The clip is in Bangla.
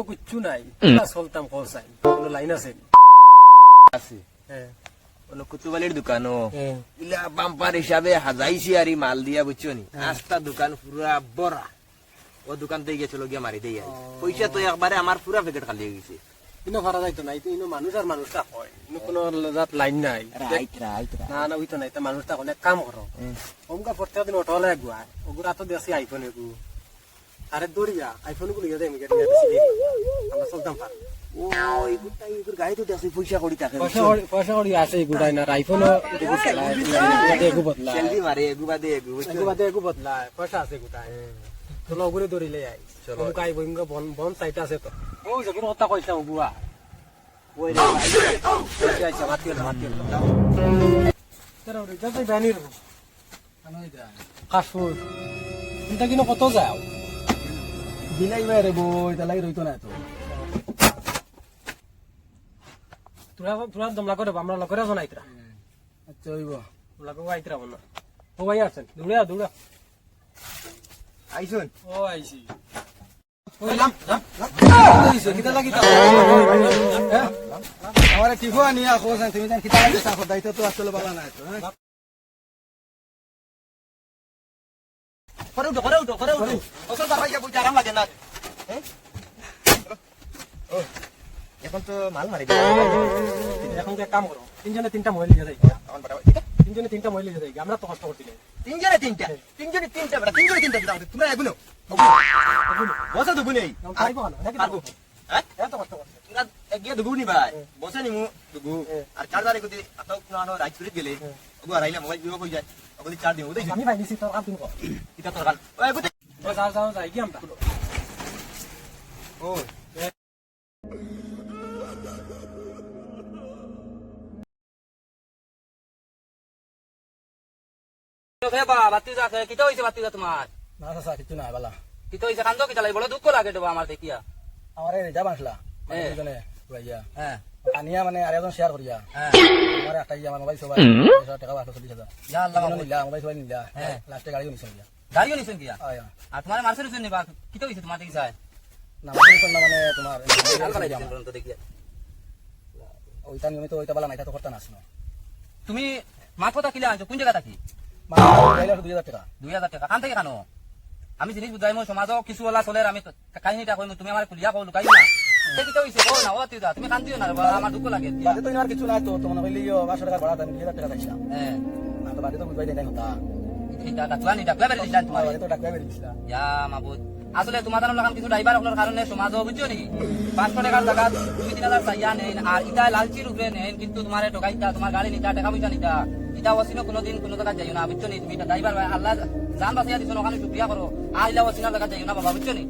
কিচ্ছু নাই চলতাম খোঁজাই কোনো লাইন আছে আছে হ্যাঁ কোনো কুতুবালির দোকানও হ্যাঁ ইলা বাম্পার হিসাবে হাজাইছি আর মাল দিয়া বুঝছো নি আস্তা দোকান পুরা বড়া ও দোকান থেকে গেছিল গিয়া মারি দেই পয়সা তো একবারে আমার পুরা প্যাকেট খালি হয়ে গেছে ইনো ভাড়া যাইতো না ইনো মানুষ আর মানুষটা হয় ইনো কোনো জাত লাইন নাই রাইট না না ওইতো নাই তা মানুষটা অনেক কাম করো অমকা প্রত্যেক দিন অটো লাগে গুয়া ওগুলা তো দেশি আইফোন এগু আরে দৌড়িয়া আইফোন গুলো ইয়ে দেয় আমরা চলতাম পার ও এগুলাই এগুর গায়ে তো দেখছি পয়সা করি থাকে পয়সা করি আছে এগুলাই না আইফোন এগু বদলা সেলফি মারে এগুবা দে এগু এগু বাদে এগু বদলা পয়সা আছে গুটাই তো লগরে দৌড়িলে আই চলো কাই বইঙ্গ বন বন সাইট আছে তো ও যখন হত্যা কইছা গুয়া ওই রে আচ্ছা মাতিল তোরা ওরে যাই বানির কাশফুল চিন্তা কিনো কত যাও দিলাই বাইরে বই তালাই রইতো না তো তোরা তোরা দমলা করে আমরা লগরে জনাইতরা আচ্ছা হইব লাগো আইতরা বনা ও ভাই আছেন দৌড়া আইছুন ও আইছি আমার টিফো নিয়া খোঁজ তুমি জান কিতা লাগে সাফ দাইতো তো আসলে বালা না তো হ্যাঁ করে উঠো অসল বাবা যা বুঝ আরাম লাগে না ও এখন তো মাল মারি দে এখন যে কাম করো তিনজনে তিনটা মহিলা নিয়ে যাই এখন বাড়া তিনজনে তিনটা মহিলা নিয়ে যাই আমরা তো কষ্ট করছি তিনজনে তিনটা বড় তিনজনে তিনটা দাও তোমরা এগুনো বসা দুবু নেই পারবো না নাকি পারবো হ্যাঁ এত কষ্ট করছি তোমরা এগিয়ে দুবু নি ভাই বসা নিমু দুবু আর চার্জারে কইতে আতো নানো রাইট করে গেলে ওগো আরাইলা মোবাইল বিও কই যায় ওগো চার্জ দিও দেই আমি ভাই নিছি তোর কাম তুমি কর কিটা তোর গাল ওই বুঝে ও যাও যাই কি আমরা ও না চাচা কিছু নাই বালা আমার দেখিয়া আমার এই রেজা বাঁচলা দুজনে ভাইয়া হ্যাঁ আনিয়া মানে আর একজন শেয়ার করিয়া আমার একটা আমার মোবাইল সবাই টাকা 40,000 নিলা মোবাইল সবাই নিলা লাস্টে গাড়িও নিছে নিলা গাড়িও নিছেন কিয়া আয়া আর তোমার মার্সেল নিছেন নিবা কিতো হইছে তোমার দেখি যায় না মানে তোমার দেখিয়া ওইটা নিয়মিত ওইটা বালা নাইতা তো করতে নাস না তুমি মাছ কথা কিলা আনছো কোন জায়গা থাকি মানে 2,000 টাকা 2000 টাকা কান থেকে খানো আমি জিনিস বুঝাই মই সমাজ কিছু ওলা চলে আমি কাহিনীটা কইম তুমি আমার কুলিয়া কও লুকাই না দেখি তো হইছে কও না ও তিদা তুমি কান দিও না আমার দুঃখ লাগে বাদে তো আর কিছু নাই তো তোমার কইলিও 500 টাকা ভাড়া তুমি 2,000 টাকা দিছিলাম হ্যাঁ না তো বাদে তো বুঝাই দেন হতা এটা ডাকলানি ডাকলা বেরে দিছিলাম তোমার বাদে তো টাকা বের দিছিলা ইয়া মাবুদ আসলে তোমার জানো লাগাম কিছু ড্রাইভার হলোর কারণে সমাজ বুঝছো নি 500 টাকার জায়গা 2-3,000 চাইয়া নেন আর ইটা লালচির উপরে নেন কিন্তু তোমার টোকাইতা তোমার গাড়ি নিতা টাকা পয়সা নিতা এটা ওসিনো কোনোদিন কোনো জায়গা যাইও না বুঝছো নি তুমি এটা ড্রাইভার আল্লাহ জান বাঁচিয়া দিছো ওখানে শুকরিয়া করো আর ইলা ওসিনা জায়গা যাইও না বাবা বুঝছো নি